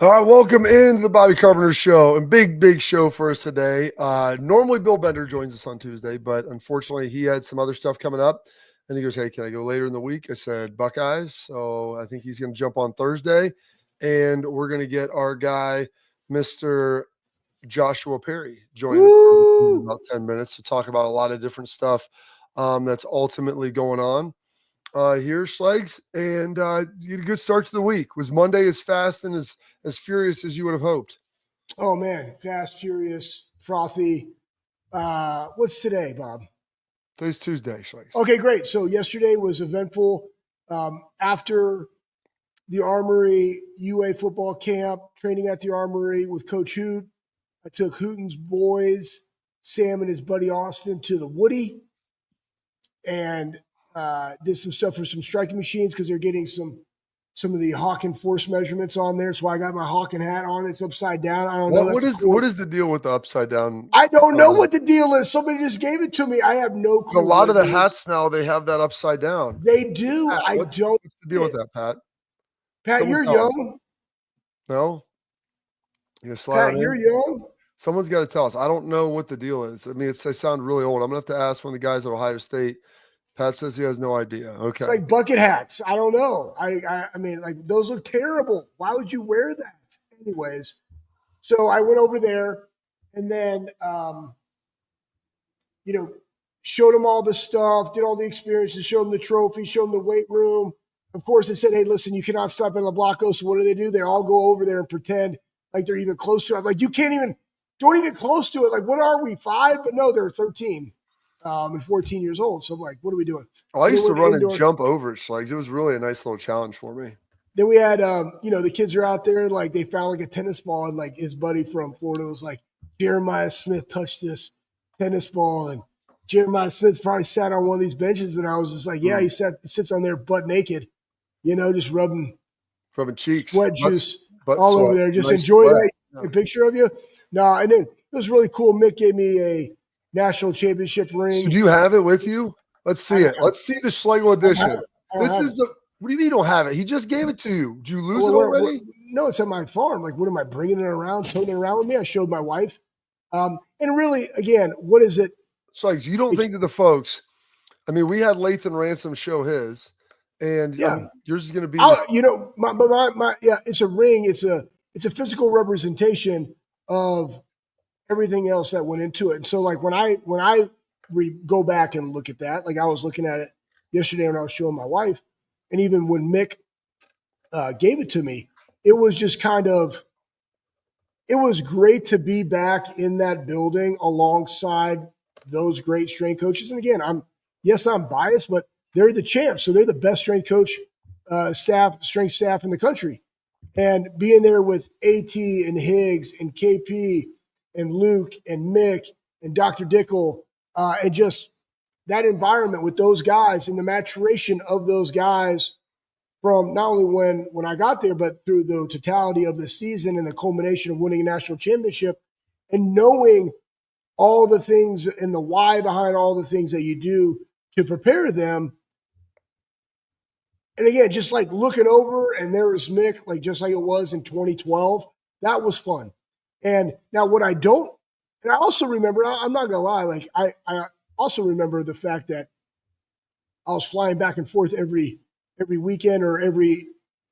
All right, welcome into the Bobby Carpenter Show, and big show for us today. Normally Bill Bender joins us on Tuesday, but unfortunately he had some other stuff coming up, and he goes, "Hey, can I go later in the week?" I said, "Buckeyes," so I think he's going to jump on Thursday, and we're going to get our guy, Mr. Joshua Perry, joining us in about 10 minutes to talk about a lot of different stuff that's ultimately going on here, Schlegs, and you had a good start to the week. Was Monday as fast and as furious as you would have hoped? Oh man, fast, furious, frothy. What's today, Bob? Today's Tuesday, Schlegs. Okay, great. So yesterday was eventful. After the Armory UA football camp, training at the Armory with Coach Hoot, I took Hooten's boys, Sam and his buddy Austin, to the Woody, and did some stuff for some striking machines because they're getting some of the Hawkin force measurements on there. So I got my Hawkin hat on. It's upside down. I don't know. What is the deal with the upside down? I don't know what the deal is. Somebody just gave it to me. I have no clue. A lot of the hats now, they have that upside down. They do. Pat, what's the deal with that, Pat? Pat, you're young. No? Pat, you're young. Someone's got to tell us. I don't know what the deal is. I mean, they sound really old. I'm going to have to ask one of the guys at Ohio State. Pat says he has no idea. Okay. It's like bucket hats. I don't know. I mean, like those look terrible. Why would you wear that? Anyways, so I went over there and then, showed them all the stuff, did all the experiences, showed them the trophy, showed them the weight room. Of course, they said, "Hey, listen, you cannot stop in La Blanco." So what do? They all go over there and pretend like they're even close to it. I'm like, you can't even, don't even close to it. Like, what are we, 5? But no, they're 13. And 14 years old. So I'm like, what are we doing? Well, I used to run and jump over it. Like, it was really a nice little challenge for me. Then we had, the kids are out there. Like, they found like a tennis ball, and like his buddy from Florida was like, Jeremiah Smith touched this tennis ball, and Jeremiah Smith's probably sat on one of these benches. And I was just like, yeah, he sits on there butt naked, just rubbing cheeks, sweat juice all over there. Just nice enjoy that. A picture of you. No, and then it was really cool. Mick gave me a national championship ring. So do you have it with you? Let's see it. Let's see the Schlegel edition. What do you mean you don't have it? He just gave it to you. Did you lose it already? No, it's at my farm. Like, what am I bringing it around, toting it around with me? I showed my wife. And really, again, what is it? Schlegs, you don't think that the folks, I mean, we had Lathan Ransom show his, and yours is going to be. It's a ring. It's a physical representation of everything else that went into it. And so like when I go back and look at that, like I was looking at it yesterday when I was showing my wife, and even when Mick gave it to me, it was just it was great to be back in that building alongside those great strength coaches. And again, I'm biased, but they're the champs. So they're the best strength coach strength staff in the country. And being there with AT and Higgs and KP and Luke and Mick and Dr. Dickel, and just that environment with those guys and the maturation of those guys from not only when I got there, but through the totality of the season and the culmination of winning a national championship and knowing all the things and the why behind all the things that you do to prepare them. And again, just like looking over and there was Mick, like just like it was in 2012, that was fun. And now what I don't, and I also remember, I'm not going to lie, like I also remember the fact that I was flying back and forth every weekend or every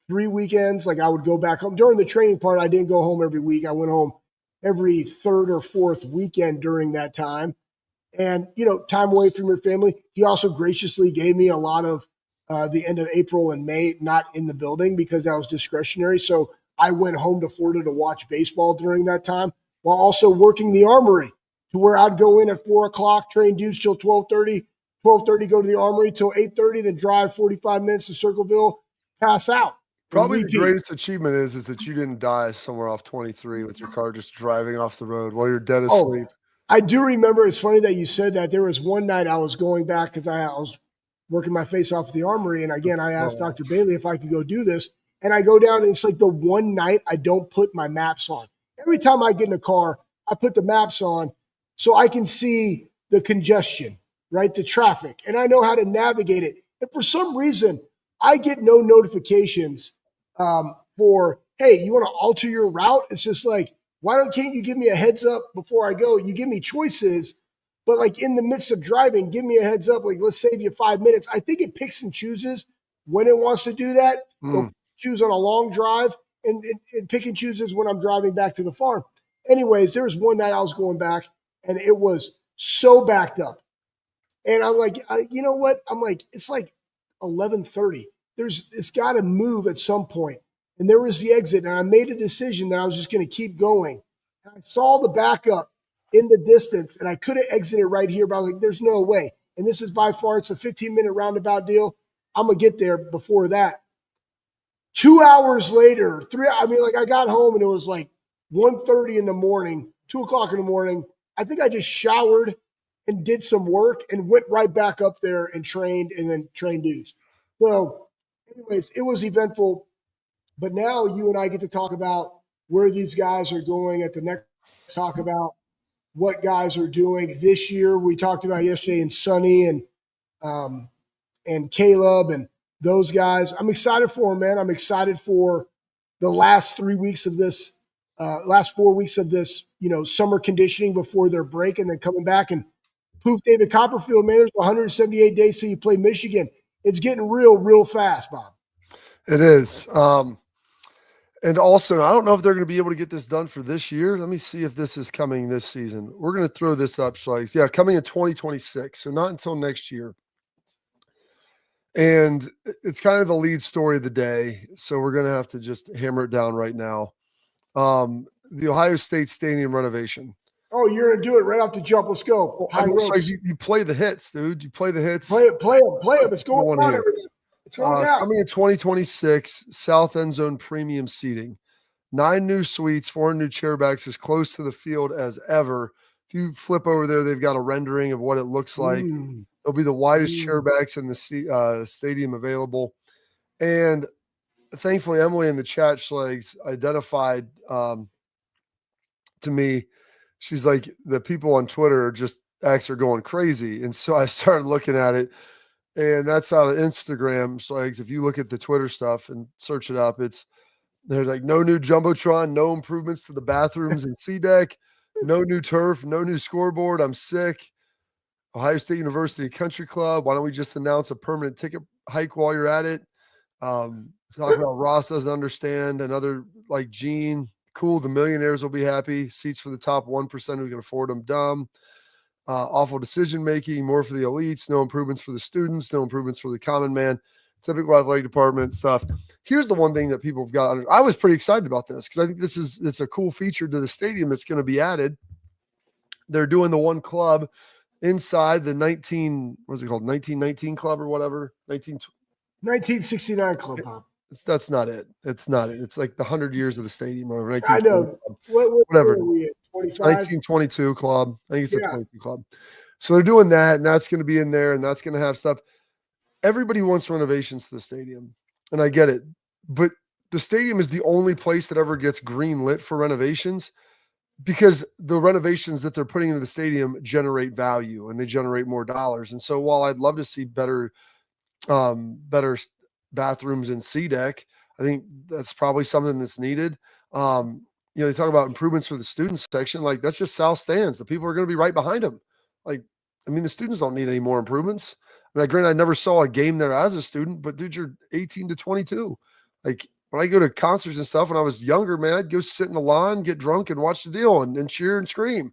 3 weekends. Like I would go back home. During the training part, I didn't go home every week. I went home every 3rd or 4th weekend during that time. And, time away from your family. He also graciously gave me a lot of the end of April and May not in the building because that was discretionary. So I went home to Florida to watch baseball during that time while also working the Armory to where I'd go in at 4 o'clock, train dudes till 12:30, go to the Armory till 8:30, then drive 45 minutes to Circleville, pass out. Probably the greatest achievement is that you didn't die somewhere off 23 with your car just driving off the road while you're dead asleep. I do remember. It's funny that you said that. There was one night I was going back because I was working my face off at the Armory. And again, I asked Dr. Bailey if I could go do this. And I go down and it's like the one night I don't put my maps on. Every time I get in a car, I put the maps on so I can see the congestion, right? The traffic. And I know how to navigate it. And for some reason, I get no notifications for, hey, you want to alter your route? It's just like, can't you give me a heads up before I go? You give me choices, but like in the midst of driving, give me a heads up. Like, let's save you 5 minutes. I think it picks and chooses when it wants to do that. It'll choose on a long drive and pick and chooses when I'm driving back to the farm. Anyways, there was one night I was going back and it was so backed up. And I'm like, you know what? I'm like, it's like 11:30. It's got to move at some point. And there was the exit, and I made a decision that I was just going to keep going. And I saw the backup in the distance, and I could have exited right here, but I was like, there's no way. And this is by far, it's a 15-minute roundabout deal. I'm going to get there before that. 2 hours later, I got home and it was like 1:30 in the morning, 2 o'clock in the morning. I think I just showered and did some work and went right back up there and trained and then trained dudes. So anyways, it was eventful. But now you and I get to talk about where these guys are going at the next, talk about what guys are doing this year. We talked about yesterday and Sonny and Caleb and those guys. I'm excited for them, man. I'm excited for the last 3 weeks of this, last 4 weeks of this, summer conditioning before their break and then coming back and poof, David Copperfield, man, there's 178 days till you play Michigan. It's getting real fast, Bob. It is. And also, I don't know if they're going to be able to get this done for this year. Let me see if this is coming this season. We're going to throw this up, Schleiks. Yeah, coming in 2026, so not until next year. And it's kind of the lead story of the day, so we're going to have to just hammer it down right now. The Ohio State Stadium renovation. Oh, you're going to do it right off the jump. Let's go. You play the hits, dude. You play the hits. Play them. It's going on, everybody. It's going down. Coming in 2026, South End Zone premium seating. 9 new suites, 4 new chairbacks, as close to the field as ever. If you flip over there, they've got a rendering of what it looks like. It'll be the widest chairbacks in the stadium available. And thankfully, Emily in the chat, Schlegs, identified to me, she's like, the people on Twitter are going crazy. And so I started looking at it. And that's out of Instagram. So like, if you look at the Twitter stuff and search it up, there's like no new Jumbotron, no improvements to the bathrooms and C deck, no new turf, no new scoreboard. I'm sick. Ohio State University Country Club. Why don't we just announce a permanent ticket hike while you're at it? Talking about Ross doesn't understand. Another like Gene. Cool. The millionaires will be happy. Seats for the top 1% who can afford them. Dumb. Awful decision-making, more for the elites, no improvements for the students, no improvements for the common man, typical athletic department stuff. Here's the one thing that people have got. I was pretty excited about this because I think it's a cool feature to the stadium that's going to be added. They're doing the one club inside the 1919 club or whatever. 1969 club, Bob. That's not it. It's not it. It's like the 100 years of the stadium or 19. I know. Whatever. 25? 1922 club. I think it's the 22 club. So they're doing that, and that's going to be in there, and that's going to have stuff. Everybody wants renovations to the stadium, and I get it. But the stadium is the only place that ever gets green lit for renovations because the renovations that they're putting into the stadium generate value, and they generate more dollars. And so while I'd love to see better bathrooms and C deck, I think that's probably something that's needed. They talk about improvements for the student section. Like, that's just south stands. The people are going to be right behind them. Like, I mean, the students don't need any more improvements. I mean, granted, I never saw a game there as a student, but dude, you're 18 to 22. Like, when I go to concerts and stuff when I was younger, man, I'd go sit in the lawn, get drunk, and watch the deal and cheer and scream.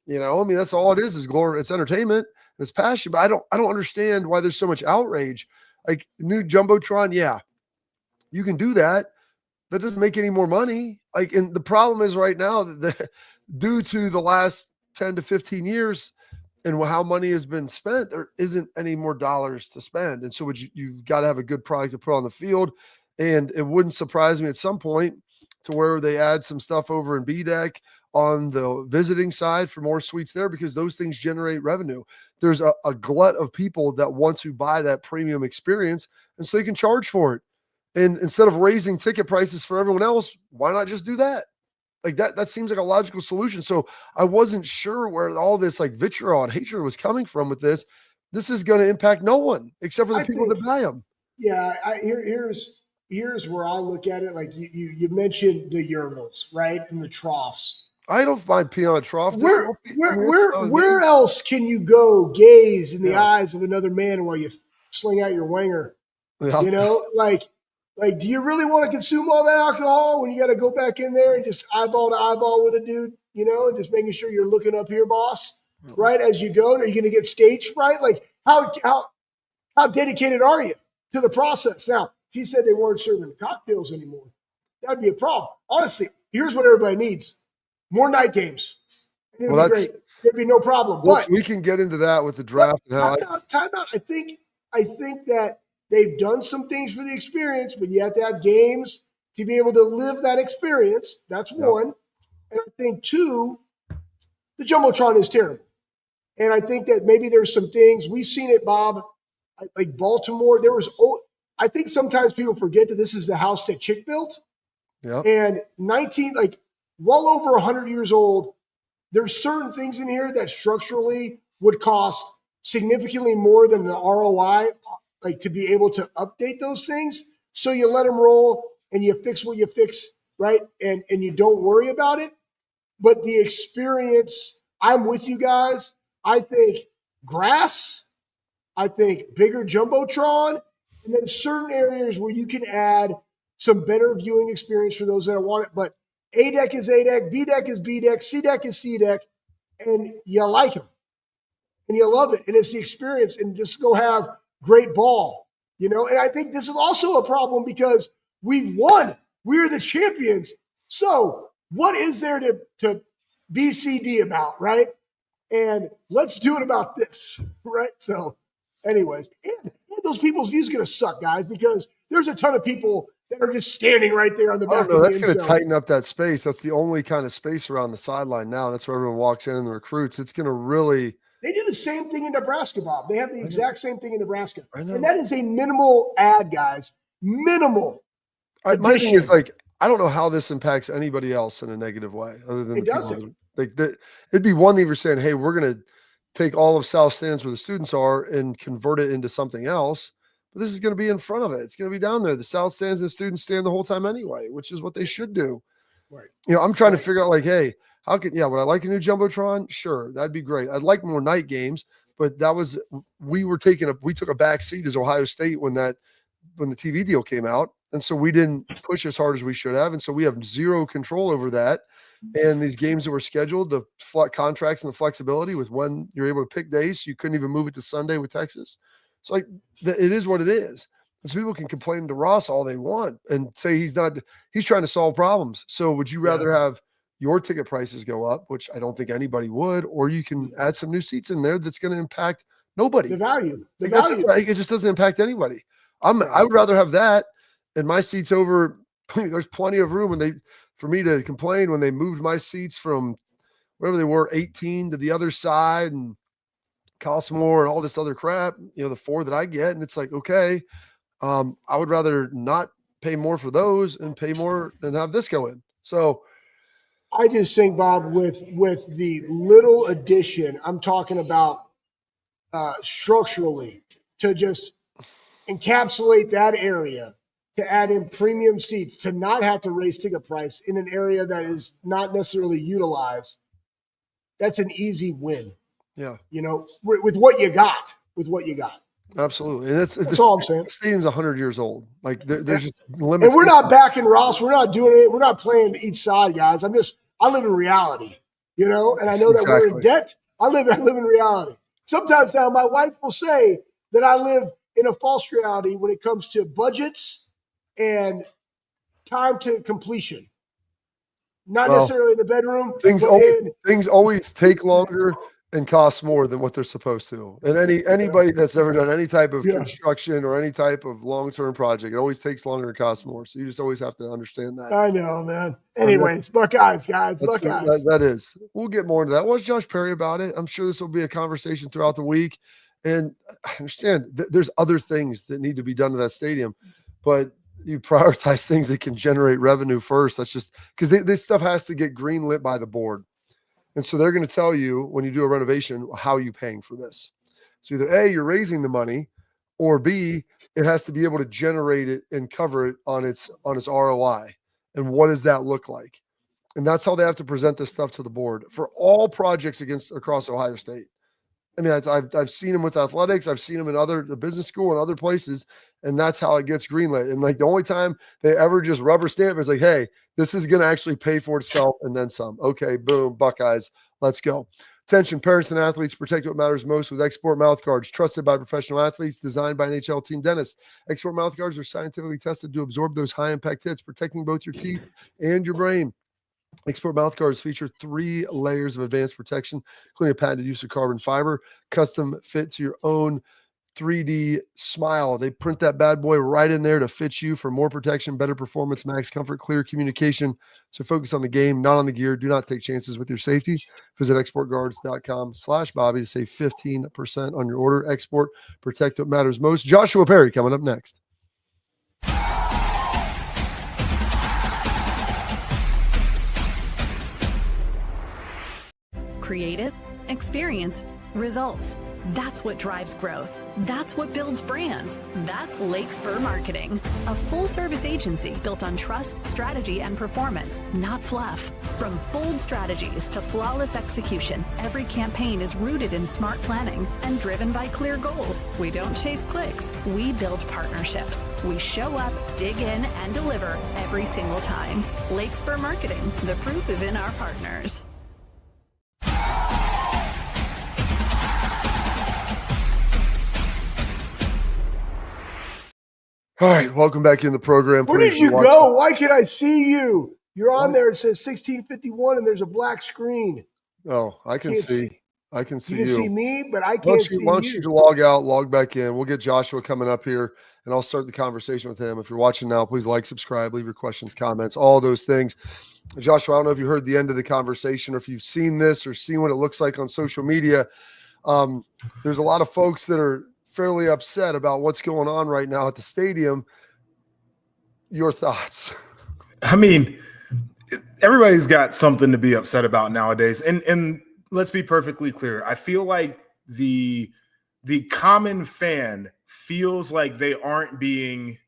I mean, that's all it is glory. It's entertainment and it's passion. But I don't understand why there's so much outrage. Like, new Jumbotron, yeah, you can do that. That doesn't make any more money. Like, and the problem is right now that due to the last 10 to 15 years and how money has been spent, there isn't any more dollars to spend. And so you've got to have a good product to put on the field. And it wouldn't surprise me at some point to where they add some stuff over in B deck on the visiting side for more suites there, because those things generate revenue. There's a glut of people that want to buy that premium experience, and so they can charge for it. And instead of raising ticket prices for everyone else, why not just do that? Like that seems like a logical solution. So I wasn't sure where all this like vitriol and hatred was coming from with this. This is going to impact no one except for the people that buy them. Yeah, here's here's where I look at it. Like you mentioned the urinals, right, and the troughs. I don't mind peeing on a trough. Dude. Where I where mean, where where else can you go gaze in the yeah. eyes of another man while you sling out your wanger? Yeah. You know, like do you really want to consume all that alcohol when you got to go back in there and just eyeball to eyeball with a dude? You know, just making sure you're looking up here, boss. Right as you go, are you going to get stage fright? Like how dedicated are you to the process? Now, if he said they weren't serving cocktails anymore, that'd be a problem. Honestly, here's what everybody needs: more night games. It'd Well, be great. There'd be no problem. But we can get into that with the draft and how time out. I think that they've done some things for the experience, but you have to have games to be able to live that experience. That's one. And I think two, the Jumbotron is terrible. And I think that maybe there's some things we've seen it, Bob, like Baltimore. I think sometimes people forget that this is the house that Chick built. Yeah. And well over 100 years old. There's certain things in here that structurally would cost significantly more than the ROI, like to be able to update those things. So you let them roll and you fix what you fix, right? And you don't worry about it. But the experience, I'm with you guys. I think grass, I think bigger Jumbotron, and then certain areas where you can add some better viewing experience for those that want it. But A deck is A deck, B deck is B deck, C deck is C deck, and you like them and you love it. And it's the experience, and just go have great ball, you know? And I think this is also a problem because we've won. We're the champions. So what is there to BCD about, right? And let's do it about this, right? So anyways, and those people's views going to suck, guys, because there's a ton of people that are just standing right there on the back. No, that's going to tighten up that space. That's the only kind of space around the sideline now. That's where everyone walks in and the recruits. It's going to really. They do the same thing in Nebraska, Bob. They have the exact same thing in Nebraska. And that is a minimal ad, guys. Minimal. My thing is, like, I don't know how this impacts anybody else in a negative way other than it doesn't. It'd be one thing if you're saying, hey, we're going to take all of South Stands where the students are and convert it into something else. But this is going to be in front of it. It's going to be down there. The South Stands and the students stand the whole time anyway, which is what they should do. Right. You know, I'm trying to figure out, like, hey, would I like a new Jumbotron? Sure. That'd be great. I'd like more night games, but we took a back seat as Ohio State when the TV deal came out. And so we didn't push as hard as we should have. And so we have zero control over that. And these games that were scheduled, the contracts and the flexibility with when you're able to pick days, you couldn't even move it to Sunday with Texas. So like it is what it is. And so people can complain to Ross all they want and say he's trying to solve problems. So would you rather have your ticket prices go up, which I don't think anybody would, or you can add some new seats in there that's going to impact nobody? The value. It just doesn't impact anybody. I would rather have that and my seats over. There's plenty of room for me to complain when they moved my seats from wherever they were 18 to the other side and cost more and all this other crap, the 4 that I get. And it's like, okay, I would rather not pay more for those and pay more than have this go in. So I just think, Bob, with the little addition, I'm talking about structurally to just encapsulate that area, to add in premium seats, to not have to raise ticket price in an area that is not necessarily utilized. That's an easy win. Yeah. With what you got, Absolutely. And that's all I'm saying. The stadium's 100 years old. Like there's just limits. And we're not backing Ross. We're not doing it. We're not playing each side, guys. I live in reality, and I know that we're in debt. I live in reality. Sometimes now my wife will say that I live in a false reality when it comes to budgets and time to completion. Not necessarily in the bedroom. Things always take longer and cost more than what they're supposed to. And anybody that's ever done any type of construction or any type of long-term project, it always takes longer and costs more. So you just always have to understand that. I know, man. Anyways, Buckeyes, guys. Buckeyes. That is. We'll get more into that. What's Josh Perry about it? I'm sure this will be a conversation throughout the week. And I understand there's other things that need to be done to that stadium, but you prioritize things that can generate revenue first. That's just because this stuff has to get greenlit by the board. And so they're going to tell you when you do a renovation, how are you paying for this? So either A, you're raising the money, or B, it has to be able to generate it and cover it on its ROI. And what does that look like? And that's how they have to present this stuff to the board for all projects across Ohio State. I mean, I've seen them with athletics. I've seen them in the business school and other places, and that's how it gets greenlit. And like the only time they ever just rubber stamp is like, hey, this is going to actually pay for itself and then some. Okay, boom, Buckeyes, let's go. Attention, parents and athletes, protect what matters most with Export mouth guards, trusted by professional athletes, designed by NHL team dentists. Export mouth guards are scientifically tested to absorb those high-impact hits, protecting both your teeth and your brain. Export mouth guards feature 3 layers of advanced protection, including a patented use of carbon fiber, custom fit to your own 3D smile. They print that bad boy right in there to fit you for more protection, better performance, max comfort, clear communication. So focus on the game, not on the gear. Do not take chances with your safety. Visit exportguards.com/Bobby to save 15% on your order. Export, protect what matters most. Joshua Perry coming up next. Creative, experience, results. That's what drives growth. That's what builds brands. That's Lake Spur Marketing, a full-service agency built on trust, strategy, and performance, not fluff. From bold strategies to flawless execution, every campaign is rooted in smart planning and driven by clear goals. We don't chase clicks. We build partnerships. We show up, dig in, and deliver every single time. Lake Spur Marketing. The proof is in our partners. All right, welcome back in the program. Where did you go? Why can't I see you? You're on there. It says 1651, and there's a black screen. Oh, I can see. I can see you. You can see me, but I can't see you. Why don't you log out, log back in. We'll get Joshua coming up here, and I'll start the conversation with him. If you're watching now, please like, subscribe, leave your questions, comments, all those things. Joshua, I don't know if you heard the end of the conversation or if you've seen this or seen what it looks like on social media. There's a lot of folks that are fairly upset about what's going on right now at the stadium. Your thoughts? I mean, everybody's got something to be upset about nowadays. And let's be perfectly clear. I feel like the common fan feels like they aren't being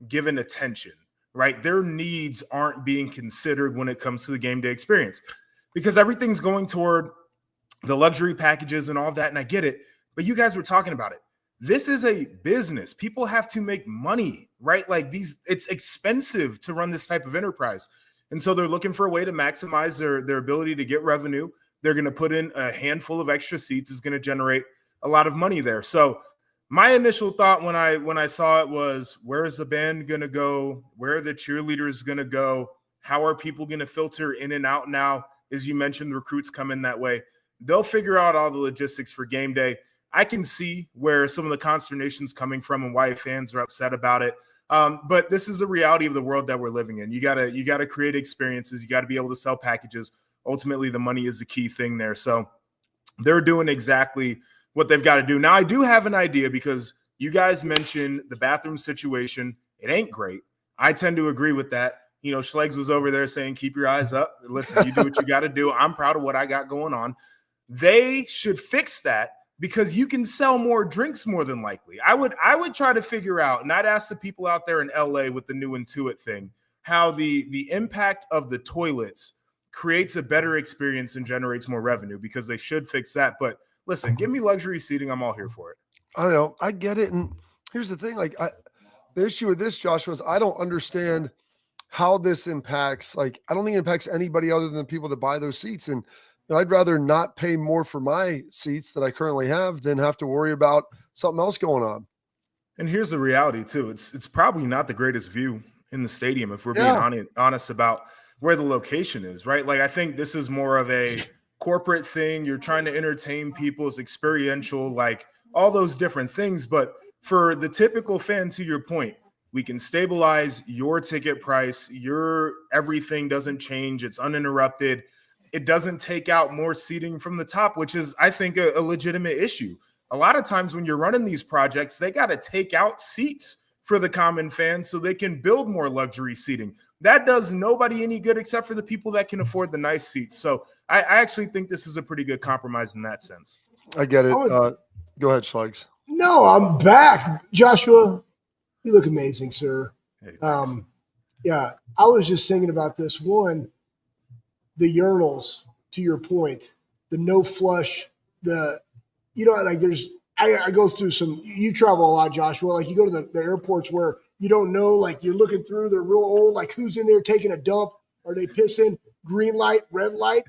given attention, right? Their needs aren't being considered when it comes to the game day experience because everything's going toward the luxury packages and all of that. And I get it, but you guys were talking about it. This is a business. People have to make money, right? Like it's expensive to run this type of enterprise. And so they're looking for a way to maximize their ability to get revenue. They're going to put in a handful of extra seats is going to generate a lot of money there. So my initial thought when I saw it was, where is the band going to go? Where are the cheerleaders going to go? How are people going to filter in and out now? As you mentioned, recruits come in that way. They'll figure out all the logistics for game day. I can see where some of the consternation's coming from and why fans are upset about it. But this is the reality of the world that we're living in. You gotta create experiences. You got to be able to sell packages. Ultimately, the money is the key thing there. So they're doing exactly what they've got to do. Now, I do have an idea because you guys mentioned the bathroom situation. It ain't great. I tend to agree with that. You know, Schlegs was over there saying, keep your eyes up. Listen, you do what you got to do. I'm proud of what I got going on. They should fix that, because you can sell more drinks more than likely. I would try to figure out, and I'd ask the people out there in LA with the new Intuit thing, how the impact of the toilets creates a better experience and generates more revenue, because they should fix that. But listen, give me luxury seating. I'm all here for it. I know. I get it. And here's the thing. Like the issue with this, Joshua, is I don't understand how this impacts. Like, I don't think it impacts anybody other than the people that buy those seats. And I'd rather not pay more for my seats that I currently have than have to worry about something else going on. And here's the reality too. It's probably not the greatest view in the stadium if we're being honest about where the location is, right? Like, I think this is more of a corporate thing. You're trying to entertain people. It's experiential, like all those different things. But for the typical fan, to your point, we can stabilize your ticket price. Your everything doesn't change. It's uninterrupted. It doesn't take out more seating from the top, which is, I think, a legitimate issue. A lot of times when you're running these projects, they got to take out seats for the common fan so they can build more luxury seating. That does nobody any good except for the people that can afford the nice seats. So I actually think this is a pretty good compromise in that sense. I get it. Go ahead, Schlegs. No, I'm back. Joshua, you look amazing, sir. Hey, thanks. Yeah, I was just thinking about this. One, the urinals, to your point, the no flush, like I go through you travel a lot, Joshua. Like you go to the airports where you don't know, like you're looking through, they're real old, like who's in there taking a dump? Are they pissing? Green light, red light,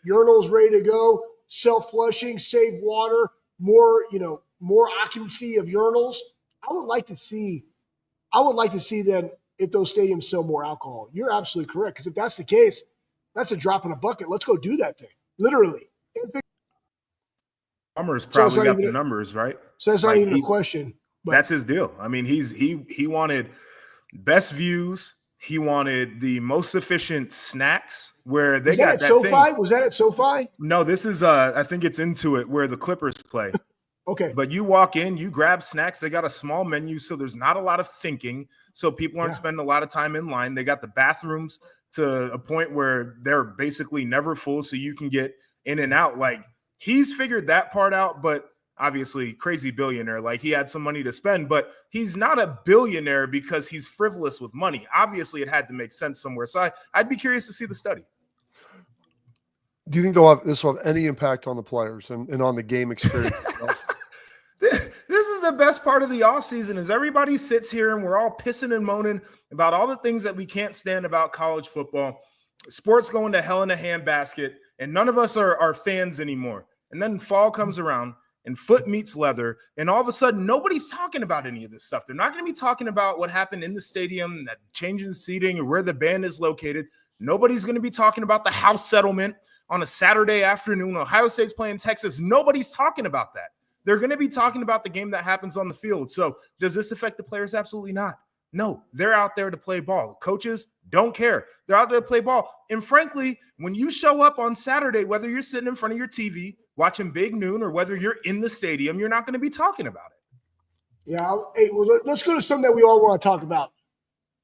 urinals ready to go, self-flushing, save water, more occupancy of urinals. I would like to see then if those stadiums sell more alcohol. You're absolutely correct. Because if that's the case, that's a drop in a bucket. Let's go do that thing. Literally. Palmer's probably got the numbers, right? So that's not even a question. But that's his deal. I mean, he wanted best views. He wanted the most efficient snacks where they got that SoFi? thing. Was that at SoFi? No, this is I think it's into it where the Clippers play. Okay. But you walk in, you grab snacks. They got a small menu, so there's not a lot of thinking. So people aren't spending a lot of time in line. They got the bathrooms to a point where they're basically never full, so you can get in and out. Like, he's figured that part out, but obviously crazy billionaire. Like, he had some money to spend, but he's not a billionaire because he's frivolous with money. Obviously, it had to make sense somewhere. So I'd be curious to see the study. Do you think this will have any impact on the players and on the game experience? This is the best part of the offseason is everybody sits here and we're all pissing and moaning about all the things that we can't stand about college football. Sports going to hell in a handbasket, and none of us are fans anymore. And then fall comes around and foot meets leather, and all of a sudden nobody's talking about any of this stuff. They're not going to be talking about what happened in the stadium, that changing the seating, or where the band is located. Nobody's going to be talking about the house settlement on a Saturday afternoon. Ohio State's playing Texas. Nobody's talking about that. They're going to be talking about the game that happens on the field. So does this affect the players? Absolutely not. No, they're out there to play ball. The coaches don't care. They're out there to play ball. And frankly, when you show up on Saturday, whether you're sitting in front of your TV watching Big Noon or whether you're in the stadium, you're not going to be talking about it. Yeah. Hey, well, let's go to something that we all want to talk about.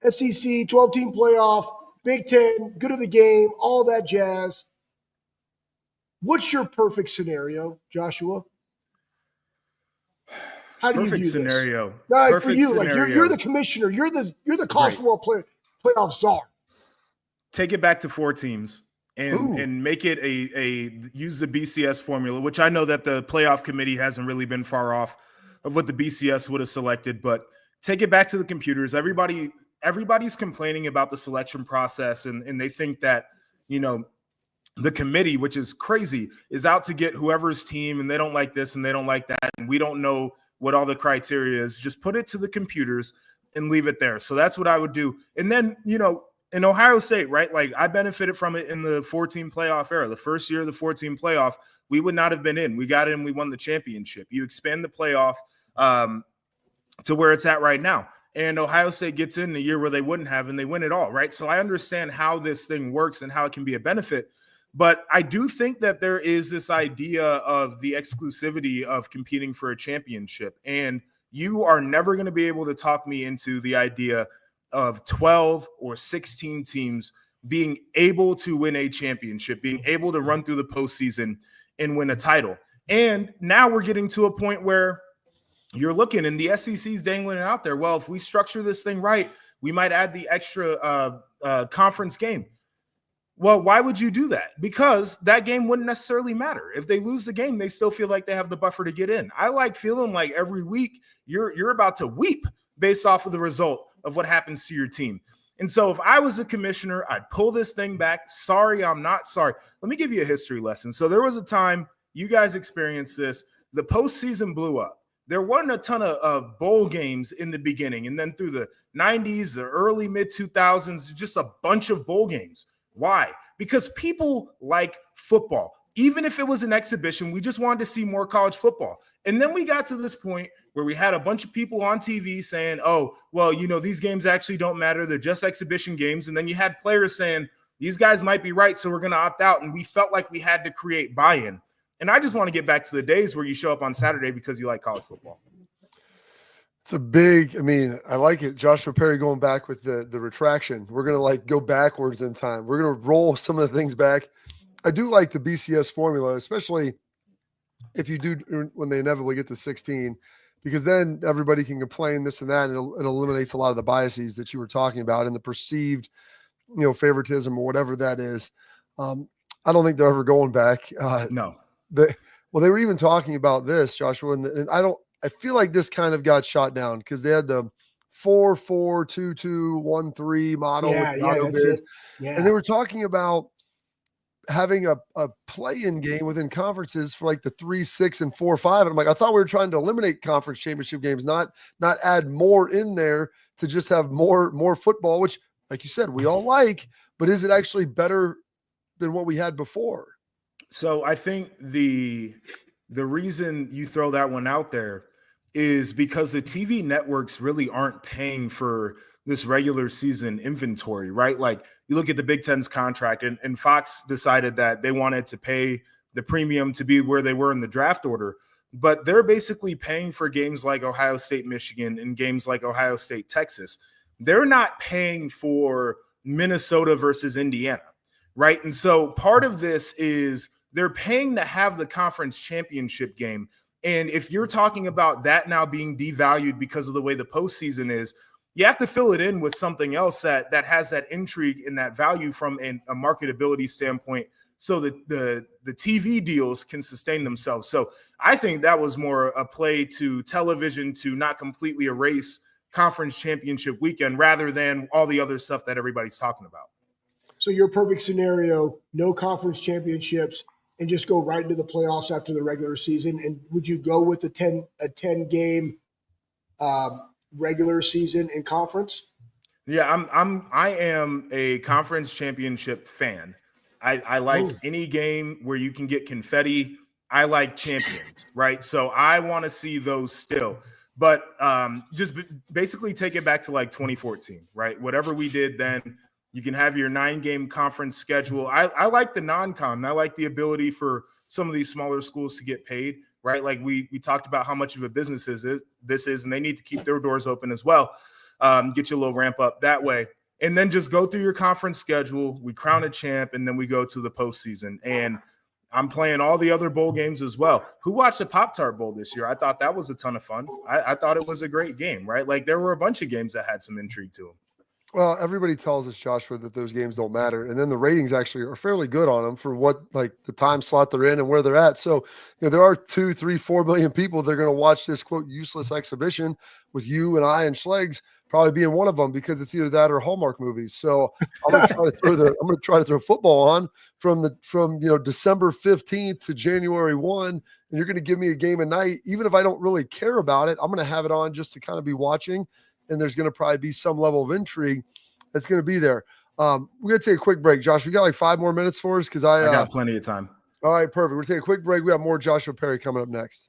SEC, 12-team playoff, Big Ten, good of the game, all that jazz. What's your perfect scenario, Joshua? How do you view scenario. This? No, perfect for you, scenario. like you're the commissioner, you're the college football playoff czar. Take it back to 4 teams and make it use the BCS formula, which I know that the playoff committee hasn't really been far off of what the BCS would have selected, but take it back to the computers. Everybody's complaining about the selection process, and they think that, the committee, which is crazy, is out to get whoever's team, and they don't like this and they don't like that, and we don't know what all the criteria is. Just put it to the computers and leave it there. So that's what I would do. And then, in Ohio State, right? Like, I benefited from it in the 14 playoff era. The first year of the 14 playoff, we would not have been in. We got in, we won the championship. You expand the playoff to where it's at right now. And Ohio State gets in the year where they wouldn't have, and they win it all, right? So I understand how this thing works and how it can be a benefit. But I do think that there is this idea of the exclusivity of competing for a championship. And you are never going to be able to talk me into the idea of 12 or 16 teams being able to win a championship, being able to run through the postseason and win a title. And now we're getting to a point where you're looking and the SEC's dangling it out there. Well, if we structure this thing right, we might add the extra conference game. Well, why would you do that? Because that game wouldn't necessarily matter. If they lose the game, they still feel like they have the buffer to get in. I like feeling like every week you're about to weep based off of the result of what happens to your team. And so if I was the commissioner, I'd pull this thing back. Sorry, I'm not sorry. Let me give you a history lesson. So there was a time you guys experienced this. The postseason blew up. There wasn't a ton of bowl games in the beginning. And then through the 90s, the early mid-2000s, just a bunch of bowl games. Why? Because people like football. Even if it was an exhibition, we just wanted to see more college football. And then we got to this point where we had a bunch of people on TV saying, oh, well, these games actually don't matter. They're just exhibition games. And then you had players saying, these guys might be right, so we're going to opt out. And we felt like we had to create buy-in. And I just want to get back to the days where you show up on Saturday because you like college football. It's I like it. Joshua Perry going back with the retraction. We're going to go backwards in time. We're going to roll some of the things back. I do like the BCS formula, especially if you do when they inevitably get to 16, because then everybody can complain this and that, and it eliminates a lot of the biases that you were talking about and the perceived, favoritism or whatever that is. I don't think they're ever going back. No. They were even talking about this, Joshua, and I feel like this kind of got shot down because they had the 4-4-2-2-1-3 model with the auto that's bid, it. Yeah. and they were talking about having a play-in game within conferences for like the 3, 6, and 4, 5. And I'm like, I thought we were trying to eliminate conference championship games, not add more in there to just have more football, which, like you said, we all like, but is it actually better than what we had before? So I think the reason you throw that one out there is because the TV networks really aren't paying for this regular season inventory, right? Like you look at the Big Ten's contract, and Fox decided that they wanted to pay the premium to be where they were in the draft order, but they're basically paying for games like Ohio State, Michigan, and games like Ohio State, Texas. They're not paying for Minnesota versus Indiana, right? And so part of this is they're paying to have the conference championship game. And if you're talking about that now being devalued because of the way the postseason is, you have to fill it in with something else that has that intrigue and that value from a marketability standpoint, so that the TV deals can sustain themselves. So I think that was more a play to television to not completely erase conference championship weekend rather than all the other stuff that everybody's talking about. So your perfect scenario, no conference championships, and just go right into the playoffs after the regular season. And would you go with a 10 game regular season in conference? Yeah, I am a conference championship fan. I like any game where you can get confetti. I like champions, right? So I want to see those still. But just basically take it back to like 2014, right? Whatever we did then, you can have your 9-game conference schedule. I like the non-con. I like the ability for some of these smaller schools to get paid, right? Like we talked about how much of a business this is, and they need to keep their doors open as well. Get you a little ramp up that way. And then just go through your conference schedule. We crown a champ, and then we go to the postseason. And I'm playing all the other bowl games as well. Who watched the Pop-Tart Bowl this year? I thought that was a ton of fun. I thought it was a great game, right? Like there were a bunch of games that had some intrigue to them. Well, everybody tells us, Joshua, that those games don't matter. And then the ratings actually are fairly good on them for what, like the time slot they're in and where they're at. So, there are 2, 3, 4 million people that are going to watch this quote useless exhibition with you and I and Schlegs probably being one of them, because it's either that or Hallmark movies. So I'm going to try to throw football on from December 15th to January 1. And you're going to give me a game a night, even if I don't really care about it. I'm going to have it on just to kind of be watching. And there's going to probably be some level of intrigue that's going to be there. We're going to take a quick break. Josh, we got like 5 more minutes for us because I got plenty of time. All right, perfect. We're going to take a quick break. We have more Joshua Perry coming up next.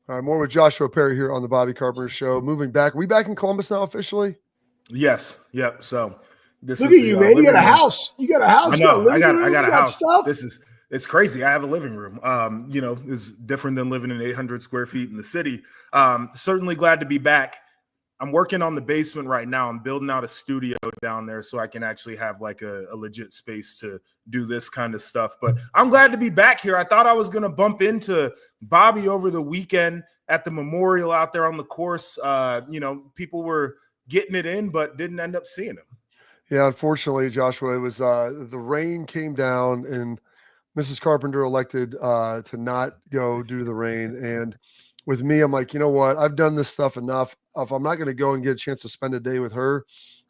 All right, more with Joshua Perry here on the Bobby Carpenter Show. Moving back. Are we back in Columbus now officially? Yes. Yep. So this look at you, man. You got a house. You got a house. I know. I got a house. Stuff. It's crazy. I have a living room. It's different than living in 800 square feet in the city. Certainly glad to be back. I'm working on the basement right now. I'm building out a studio down there so I can actually have like a legit space to do this kind of stuff. But I'm glad to be back here. I thought I was going to bump into Bobby over the weekend at the memorial out there on the course. People were getting it in, but didn't end up seeing him. Yeah, unfortunately, Joshua, it was the rain came down and Mrs. Carpenter elected to not go due to the rain. And with me, I'm like, you know what? I've done this stuff enough. If I'm not going to go and get a chance to spend a day with her,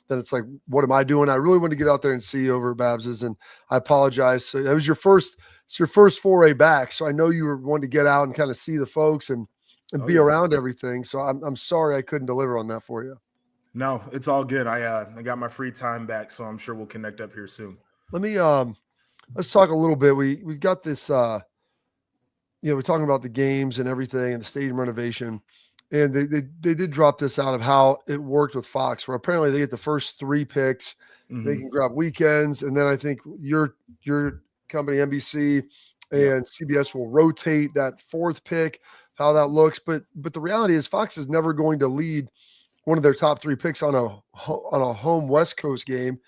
then it's like, what am I doing? I really want to get out there and see you over at Babs's, and I apologize. So it was your first foray back. So I know you were wanting to get out and kind of see the folks and be around everything. So I'm sorry I couldn't deliver on that for you. No, it's all good. I got my free time back, so I'm sure we'll connect up here soon. Let me let's talk a little bit. We've got this we're talking about the games and everything and the stadium renovation. and they did drop this out of how it worked with Fox, where apparently they get the first 3 picks, they can grab weekends, and then I think your company NBC and CBS will rotate that 4th pick, how that looks. But the reality is Fox is never going to lead one of their top 3 picks on a home West Coast game,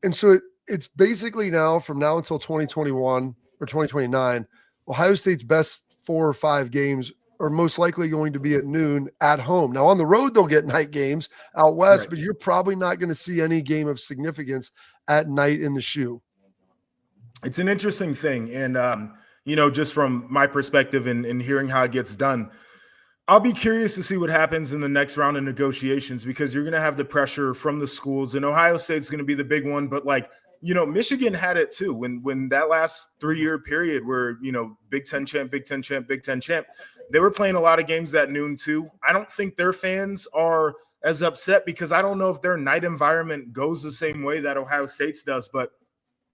and so it's basically now from now until 2021 or 2029, Ohio State's best 4 or 5 games are most likely going to be at noon at home. Now on the road, they'll get night games out west, but you're probably not going to see any game of significance at night in the shoe. It's an interesting thing. And, just from my perspective and hearing how it gets done, I'll be curious to see what happens in the next round of negotiations, because you're going to have the pressure from the schools, and Ohio State's going to be the big one. But Michigan had it too when that last 3-year period where, Big Ten champ, Big Ten champ, Big Ten champ, they were playing a lot of games at noon too. I don't think their fans are as upset, because I don't know if their night environment goes the same way that Ohio State's does. But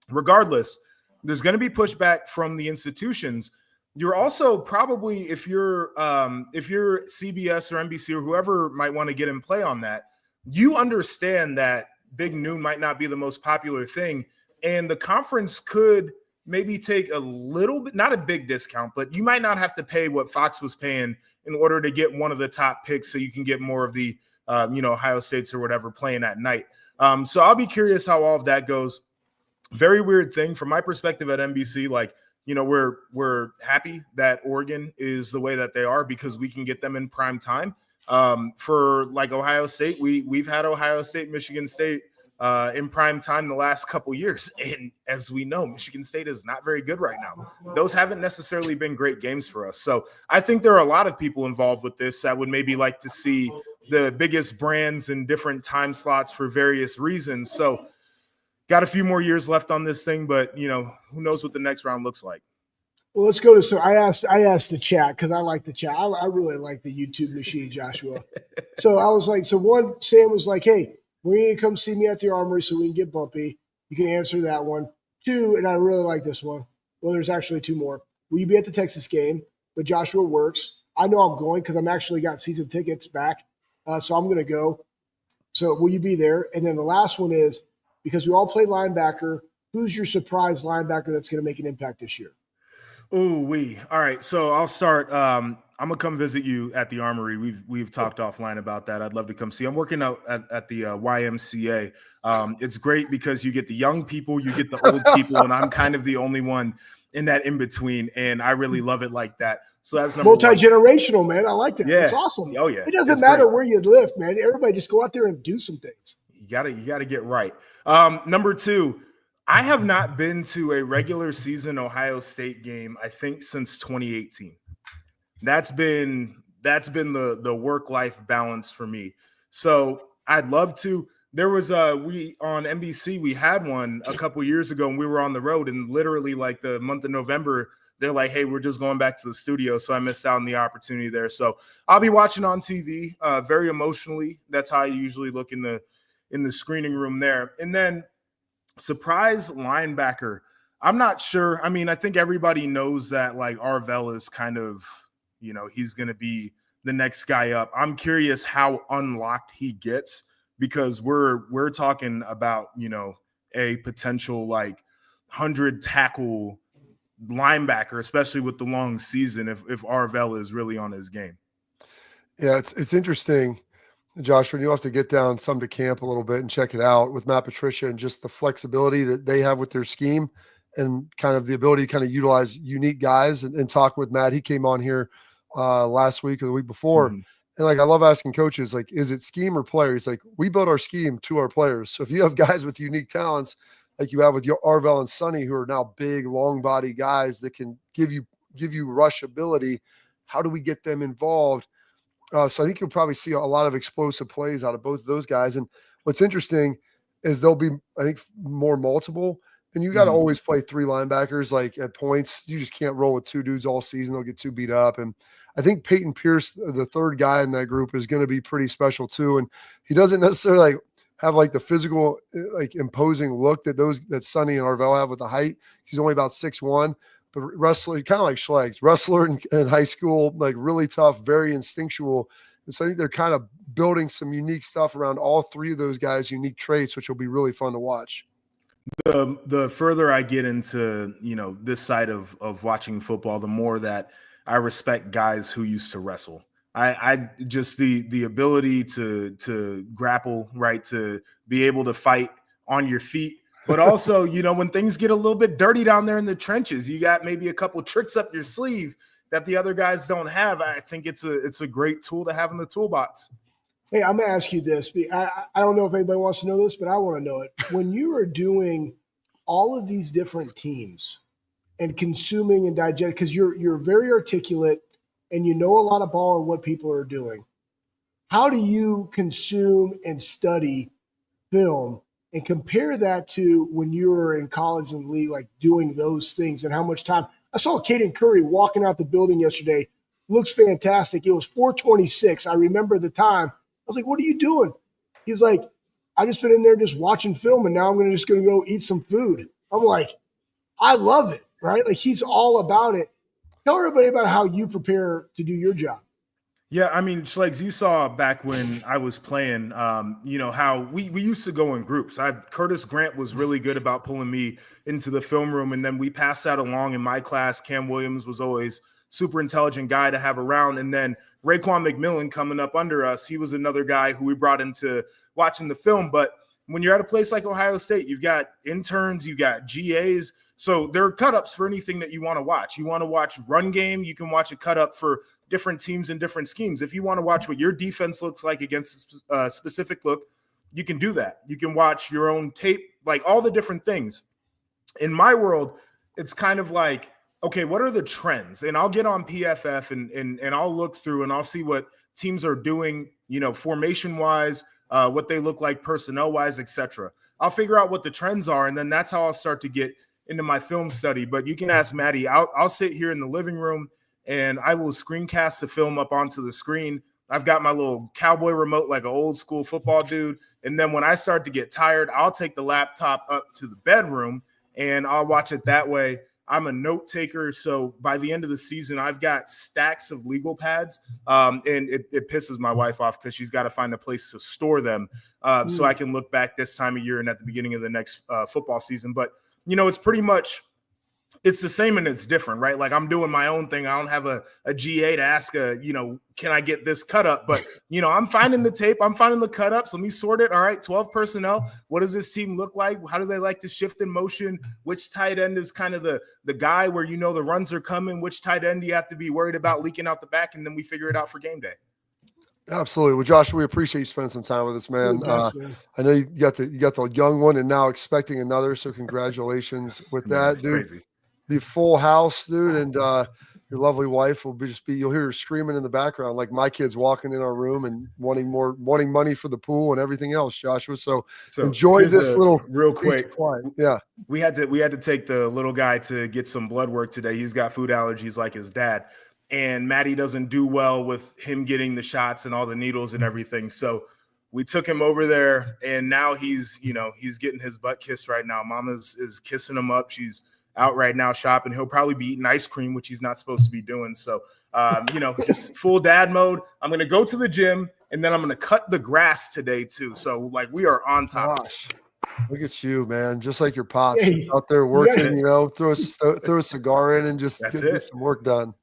regardless, there's going to be pushback from the institutions. You're also probably, if you're CBS or NBC or whoever might want to get in play on that, you understand that Big Noon might not be the most popular thing, and the conference could maybe take a little bit, not a big discount, but you might not have to pay what Fox was paying in order to get one of the top picks, so you can get more of the Ohio States or whatever playing at night. So I'll be curious how all of that goes. Very weird thing from my perspective at NBC. We're happy that Oregon is the way that they are, because we can get them in prime time. For Ohio State, we've had Ohio State, Michigan State in prime time the last couple years, and as we know, Michigan State is not very good right now. Those haven't necessarily been great games for us. So I think there are a lot of people involved with this that would maybe like to see the biggest brands in different time slots for various reasons. So got a few more years left on this thing, but who knows what the next round looks like. Well, let's go to, so I asked the chat, because I like the chat. I really like the YouTube machine, Joshua. So I was like, Sam was like, hey, when you come see me at the Armory so we can get bumpy? You can answer that one. 2, and I really like this one. Well, there's actually 2 more. Will you be at the Texas game? But Joshua works. I know I'm going, because I'm actually got season tickets back. So I'm going to go. So will you be there? And then the last one is, because we all play linebacker, who's your surprise linebacker that's going to make an impact this year? All right. So I'll start. I'm gonna come visit you at the Armory. We've talked offline about that. I'd love to come see. I'm working out at the YMCA. It's great because you get the young people, you get the old people, and I'm kind of the only one in that in between, and I really love it like that. So that's multi-generational, man. I like that. Yeah. It's awesome. Oh yeah. It doesn't matter where you live, man. Everybody just go out there and do some things. You gotta get right. Number 2. I have not been to a regular season Ohio State game, I think, since 2018. That's been the work-life balance for me. So I'd love to. There was we on NBC, we had one a couple years ago, and we were on the road, and literally the month of November, they're like, hey, we're just going back to the studio. So I missed out on the opportunity there. So I'll be watching on TV very emotionally. That's how I usually look in the screening room there. And then surprise linebacker, I'm not sure. I mean, I think everybody knows that Arvell is kind of, he's going to be the next guy up. I'm curious how unlocked he gets, because we're talking about, a potential 100 tackle linebacker, especially with the long season, if Arvell is really on his game. Yeah, it's interesting, Josh, when you have to get down some to camp a little bit and check it out with Matt Patricia, and just the flexibility that they have with their scheme, and kind of the ability to kind of utilize unique guys and talk with Matt. He came on here last week or the week before. And I love asking coaches, is it scheme or player? He's like, we build our scheme to our players. So if you have guys with unique talents, like you have with your Arvell and Sonny, who are now big, long body guys that can give you rush ability, how do we get them involved? So I think you'll probably see a lot of explosive plays out of both of those guys. And what's interesting is they'll be, I think, more multiple. And you got to always play 3 linebackers at points. You just can't roll with 2 dudes all season. They'll get too beat up. And I think Peyton Pierce, the 3rd guy in that group, is going to be pretty special too. And he doesn't necessarily have the physical, imposing look that Sonny and Arvell have with the height. He's only about 6'1". But wrestler, kind of like Schlegs, wrestler in high school, really tough, very instinctual. And so I think they're kind of building some unique stuff around all three of those guys' unique traits, which will be really fun to watch. The further I get into, this side of watching football, the more that I respect guys who used to wrestle. I just the ability to grapple, right, to be able to fight on your feet, but also, when things get a little bit dirty down there in the trenches, you got maybe a couple tricks up your sleeve that the other guys don't have. I think it's a great tool to have in the toolbox. Hey, I'm going to ask you this. I don't know if anybody wants to know this, but I want to know it. When you are doing all of these different teams and consuming and digest, because you're very articulate and you know a lot of ball and what people are doing, how do you consume and study film and compare that to when you were in college and league, like doing those things and how much time? I saw Caden Curry walking out the building yesterday. Looks fantastic. It was 4:26. I remember the time. I was like, what are you doing? He's like, I just been in there just watching film and now I'm just going to go eat some food. I'm like, I love it, right? Like he's all about it. Tell everybody about how you prepare to do your job. Yeah, I mean, Schlegs, you saw back when I was playing, how we used to go in groups. Curtis Grant was really good about pulling me into the film room, and then we passed that along in my class. Cam Williams was always super intelligent guy to have around, and then Raekwon McMillan coming up under us, he was another guy who we brought into watching the film. But when you're at a place like Ohio State, you've got interns, you've got GAs. So there are cut-ups for anything that you want to watch. You want to watch run game, you can watch a cut-up for different teams and different schemes. If you want to watch what your defense looks like against a specific look, you can do that. You can watch your own tape, like all the different things. In my world, it's kind of like, okay, what are the trends? And I'll get on PFF and I'll look through and I'll see what teams are doing, formation-wise, what they look like personnel-wise, etc. I'll figure out what the trends are, and then that's how I'll start to get into my film study. But you can ask Maddie. I'll sit here in the living room and I will screencast the film up onto the screen. I've got my little cowboy remote like an old school football dude. And then when I start to get tired, I'll take the laptop up to the bedroom and I'll watch it that way. I'm a note taker. So by the end of the season, I've got stacks of legal pads. And it pisses my wife off because she's got to find a place to store them so I can look back this time of year and at the beginning of the next football season. But it's pretty much, it's the same and it's different, right? Like I'm doing my own thing. I don't have a GA to ask, can I get this cut up? But, I'm finding the tape. I'm finding the cut ups. Let me sort it. All right, 12 personnel. What does this team look like? How do they like to shift in motion? Which tight end is kind of the guy where the runs are coming? Which tight end do you have to be worried about leaking out the back? And then we figure it out for game day. Absolutely. Well, Josh, we appreciate you spending some time with us, man. Man. I know you got the young one and now expecting another. So congratulations with that, dude. Crazy. The full house, dude. And your lovely wife will you'll hear her screaming in the background, like my kids walking in our room and wanting money for the pool and everything else, Joshua. So enjoy this little real quick. Yeah. We had to take the little guy to get some blood work today. He's got food allergies like his dad. And Maddie doesn't do well with him getting the shots and all the needles and everything. So we took him over there and now he's getting his butt kissed right now. Mama is kissing him up. She's out right now shopping. He'll probably be eating ice cream, which he's not supposed to be doing. So, just full dad mode. I'm going to go to the gym and then I'm going to cut the grass today too. So we are on top. Gosh, look at you, man. Just like your pops out there working, throw a cigar in and just get some work done.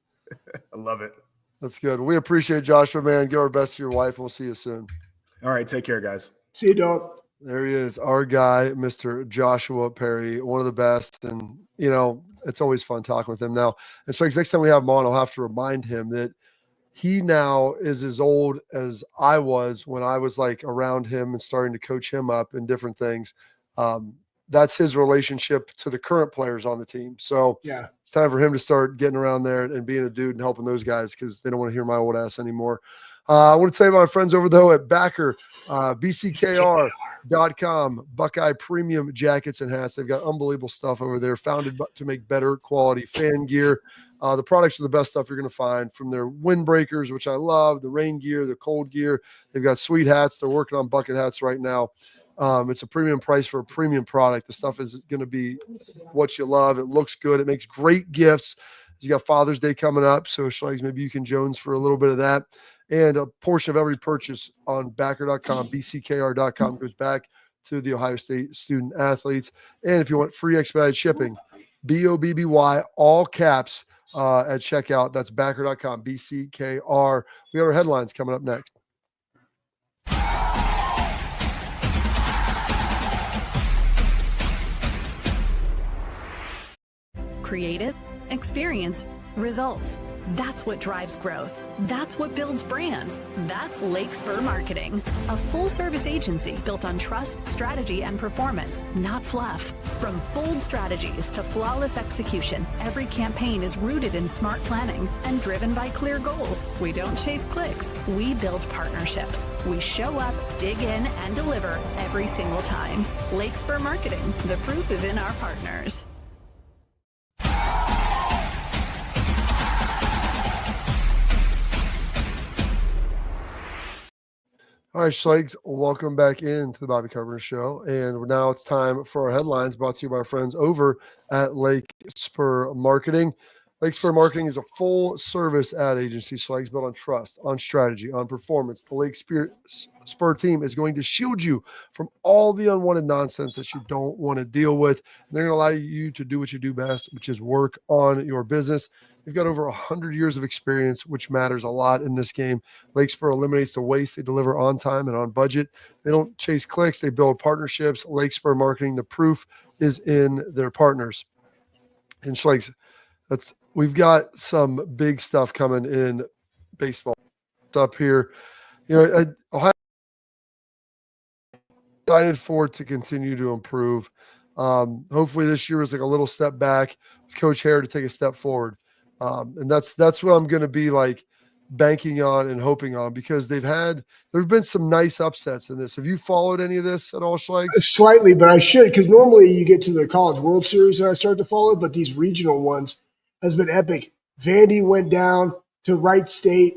I love it. That's good. We appreciate Joshua, man. Give our best to your wife. We'll see you soon. All right. Take care, guys. See you, dog. There he is, our guy, Mr. Joshua Perry, one of the best. And, it's always fun talking with him now. And so next time we have him on, I'll have to remind him that he now is as old as I was when I was like around him and starting to coach him up in different things. That's his relationship to the current players on the team. So yeah, it's time for him to start getting around there and being a dude and helping those guys because they don't want to hear my old ass anymore. I want to tell you about my friends over though at Backer, bckr.com, Buckeye Premium Jackets and Hats. They've got unbelievable stuff over there, founded to make better quality fan gear. The products are the best stuff you're going to find, from their windbreakers, which I love, the rain gear, the cold gear. They've got sweet hats. They're working on bucket hats right now. It's a premium price for a premium product. The stuff is going to be what you love. It looks good. It makes great gifts. You got Father's Day coming up, so Schlegs, maybe you can Jones for a little bit of that. And a portion of every purchase on backer.com, bckr.com goes back to the Ohio State student athletes. And if you want free expedited shipping, BOBBY, all caps at checkout. That's backer.com, BCKR. We got our headlines coming up next. Creative, experience, results. That's what drives growth. That's what builds brands. That's Lake Spur Marketing, a full-service agency built on trust, strategy, and performance, not fluff. From bold strategies to flawless execution, every campaign is rooted in smart planning and driven by clear goals. We don't chase clicks. We build partnerships. We show up, dig in, and deliver every single time. Lake Spur Marketing. The proof is in our partners. All right, Schlegs, welcome back into the Bobby Carpenter Show. And now it's time for our headlines brought to you by our friends over at Lake Spur Marketing. Lake Spur Marketing is a full-service ad agency, Schlegs, built on trust, on strategy, on performance. The Lake Spur team is going to shield you from all the unwanted nonsense that you don't want to deal with. And they're going to allow you to do what you do best, which is work on your business. They've got over 100 years of experience, which matters a lot in this game. Lake Spur eliminates the waste. They deliver on time and on budget. They don't chase clicks. They build partnerships. Lake Spur Marketing, the proof is in their partners. And Schlegs, we've got some big stuff coming in baseball. It's up here. You know, Ohio excited for it to continue to improve. Hopefully this year is like a little step back with Coach Hare to take a step forward. And that's what I'm going to be like banking on and hoping on, because there've been some nice upsets in this. Have you followed any of this at all, Schlegs? Slightly, but I should, because normally you get to the College World Series and I start to follow, but these regional ones has been epic. Vandy went down to Wright State.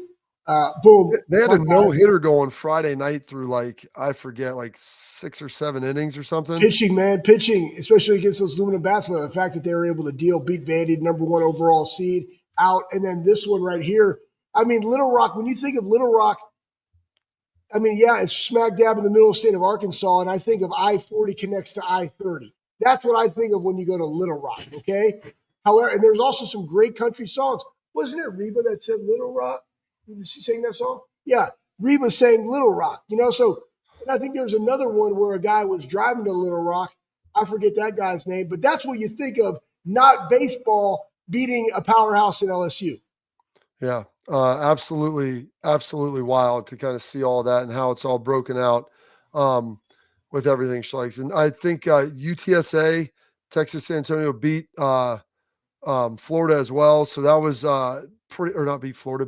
Boom. They had a no-hitter going Friday night through I forget, 6 or 7 innings or something. Pitching, especially against those aluminum bats, but the fact that they were able to beat Vandy, number 1 overall seed, out. And then this one right here. I mean, Little Rock, when you think of Little Rock, I mean, yeah, it's smack dab in the middle of the state of Arkansas, and I think of I-40 connects to I-30. That's what I think of when you go to Little Rock, okay? However, and there's also some great country songs. Wasn't it Reba that said Little Rock? Did she sing that song? Yeah, Reba sang Little Rock, so and I think there's another one where a guy was driving to Little Rock. I forget that guy's name, but that's what you think of, not baseball beating a powerhouse in LSU. Yeah, absolutely wild to kind of see all that and how it's all broken out with everything, Schlegs. And I think UTSA, Texas San Antonio beat Florida as well. So that was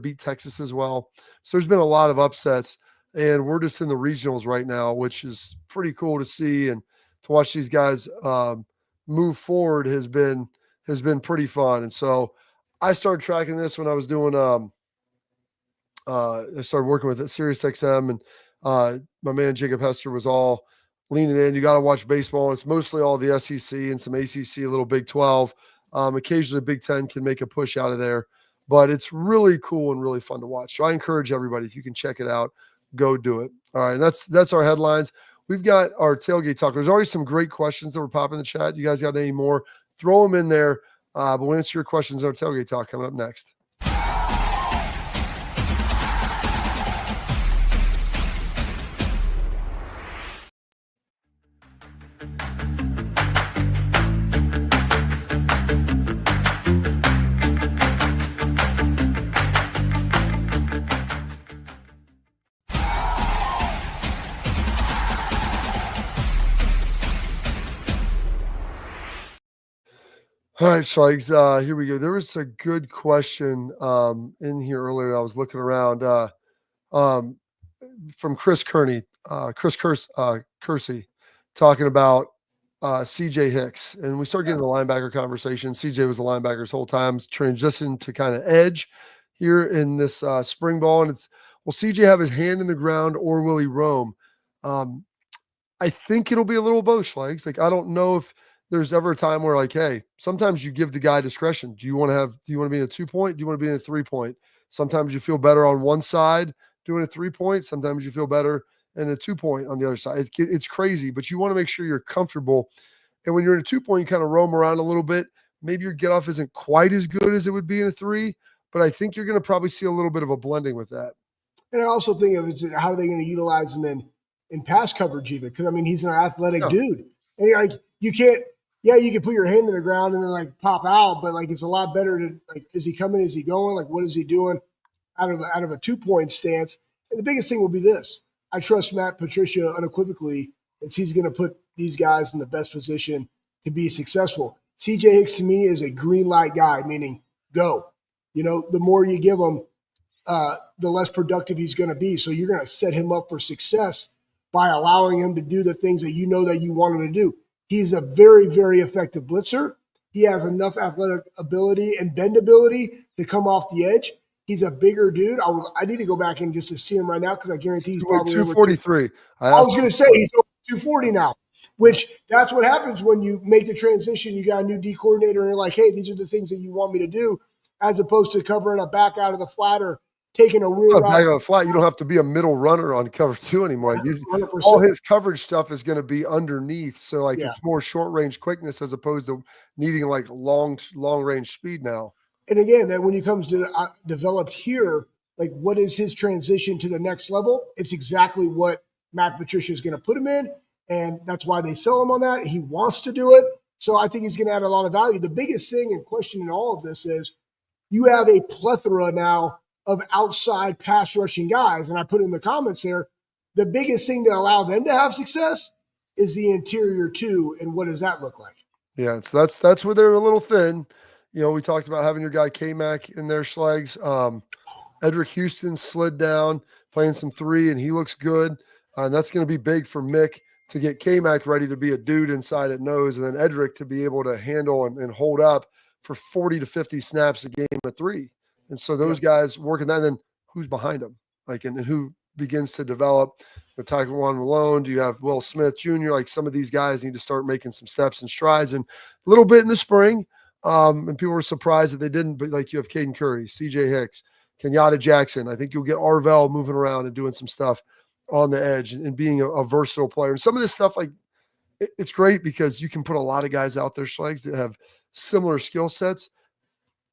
beat Texas as well. So there's been a lot of upsets, and we're just in the regionals right now, which is pretty cool to see, and to watch these guys move forward has been pretty fun. And so I started tracking this when I was doing I started working with SiriusXM, and my man Jacob Hester was all leaning in. You got to watch baseball, and it's mostly all the SEC and some ACC, a little Big 12. Occasionally Big 10 can make a push out of there, but it's really cool and really fun to watch. So I encourage everybody, if you can check it out, go do it. All right, that's our headlines. We've got our tailgate talk. There's already some great questions that were popping in the chat. You guys got any more? Throw them in there. But we'll answer your questions in our tailgate talk coming up next. All right, Schlegs, here we go. There was a good question in here earlier. I was looking around from Chris Kersey, talking about CJ Hicks. And we started getting the linebacker conversation. CJ was a linebacker his whole time, transitioned to kind of edge here in this spring ball. And will CJ have his hand in the ground, or will he roam? I think it'll be a little both, Schlegs. I don't know if there's ever a time where hey, sometimes you give the guy discretion. Do you want to be in a 2-point? Do you want to be in a 3-point? Sometimes you feel better on one side doing a 3-point. Sometimes you feel better in a 2-point on the other side. It's crazy, but you want to make sure you're comfortable. And when you're in a 2-point, you kind of roam around a little bit. Maybe your get off isn't quite as good as it would be in a 3, but I think you're going to probably see a little bit of a blending with that. And I also think of it's how are they going to utilize him in pass coverage even? Because I mean, he's an athletic dude, and you're like, you can't. Yeah, you can put your hand in the ground and then like pop out, but like it's a lot better to like, is he coming? Is he going? Like, what is he doing out of a 2-point stance? And the biggest thing will be this: I trust Matt Patricia unequivocally that he's going to put these guys in the best position to be successful. CJ Hicks to me is a green light guy, meaning go. You know, the more you give him, the less productive he's going to be. So you're going to set him up for success by allowing him to do the things that you know that you want him to do. He's a very, very effective blitzer. He has enough athletic ability and bendability to come off the edge. He's a bigger dude. I need to go back in just to see him right now because I guarantee he's probably 243. I was going to say he's over 240 now, which that's what happens when you make the transition. You got a new D coordinator and you're like, hey, these are the things that you want me to do, as opposed to covering a back out of the flat or taking a real back out of the flat. You don't have to be a middle runner on cover 2 anymore. All his coverage stuff is going to be underneath. So like it's more short range quickness as opposed to needing like long range speed now. And again, that when he comes to developed here, like what is his transition to the next level? It's exactly what Matt Patricia is going to put him in. And that's why they sell him on that. He wants to do it. So I think he's going to add a lot of value. The biggest thing and question in all of this is you have a plethora now of outside pass rushing guys. And I put in the comments there, the biggest thing to allow them to have success is the interior too. And what does that look like? Yeah, so that's where they're a little thin. You know, we talked about having your guy K-Mac in their Schlegs. Edric Houston slid down, playing some 3, and he looks good. And that's going to be big for Mick to get K-Mac ready to be a dude inside at nose, and then Edric to be able to handle and hold up for 40 to 50 snaps a game at 3. And so those guys working that, and then who's behind them? Like, and who begins to develop? Taekwondo Malone, do you have Will Smith Jr.? Like some of these guys need to start making some steps and strides, and a little bit in the spring. And people were surprised that they didn't, but like you have Caden Curry, CJ Hicks, Kenyatta Jackson. I think you'll get Arvell moving around and doing some stuff on the edge and being a versatile player. And some of this stuff, like it's great because you can put a lot of guys out there, Schlegs, that have similar skill sets.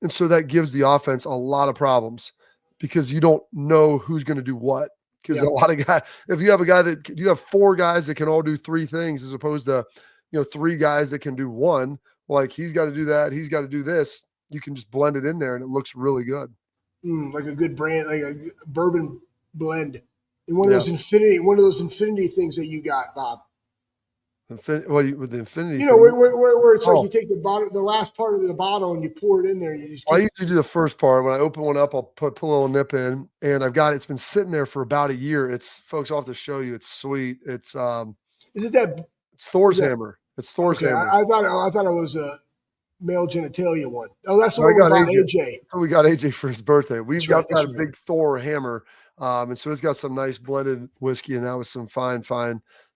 And so that gives the offense a lot of problems because you don't know who's going to do what. Because a lot of guys, if you have a guy that you have 4 guys that can all do 3 things as opposed to, 3 guys that can do 1, like he's got to do that, he's got to do this. You can just blend it in there and it looks really good. Like a good brand, like a bourbon blend. And one of those infinity things that you got, Bob. With the infinity, where it's like you take the last part of the bottle and you pour it in there. And you just I usually do the first part. When I open one up, I'll put a little nip in, and it's been sitting there for about a year. It's folks, I'll have to show you. It's sweet. It's is it that? It's Thor's hammer. It's Thor's hammer. I thought it was a male genitalia one. Oh, that's the one we got AJ. So we got AJ for his birthday. We've got that big Thor hammer. And so it's got some nice blended whiskey, and that was some fine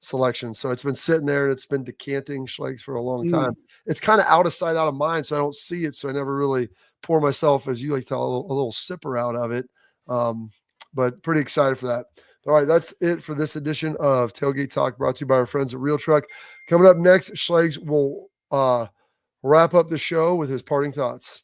selection. So it's been sitting there and it's been decanting Schlegs for a long time. It's kind of out of sight, out of mind, so I don't see it. So I never really pour myself, as you like to tell, a little sipper out of it. But pretty excited for that. All right, that's it for this edition of Tailgate Talk, brought to you by our friends at Real Truck. Coming up next, Schlegs will wrap up the show with his parting thoughts.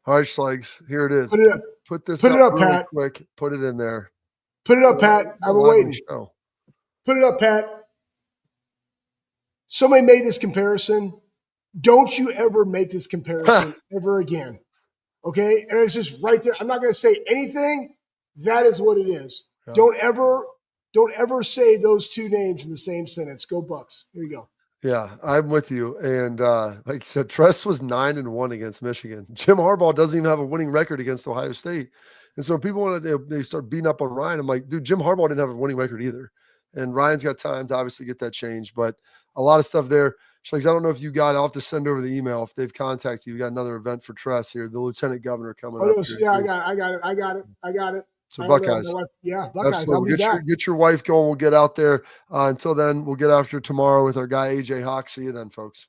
All right, Schlegs, here it is. Put this up really Pat. Quick. Put it in there. Put it up, Pat. I'm waiting. Put it up, Pat. Somebody made this comparison. Don't you ever make this comparison ever again. Okay? And it's just right there. I'm not going to say anything. That is what it is. Yeah. Don't ever say those 2 names in the same sentence. Go Bucks. Here you go. Yeah, I'm with you. And like you said, Tress was 9-1 against Michigan. Jim Harbaugh doesn't even have a winning record against Ohio State. And so people they start beating up on Ryan. I'm like, dude, Jim Harbaugh didn't have a winning record either. and Ryan's got time to obviously get that changed, but a lot of stuff there. Schlegs, I don't know if you got, I'll have to send over the email if they've contacted you. We got another event for Tress here, the Lieutenant Governor coming Oh, up. no, Here yeah, too. I got it. So I know that. Buckeyes. My wife- yeah, Buckeyes. Absolutely. I'll be back. Get your wife going. We'll get out there. Until then, we'll get after tomorrow with our guy AJ Hawk. See you then, folks.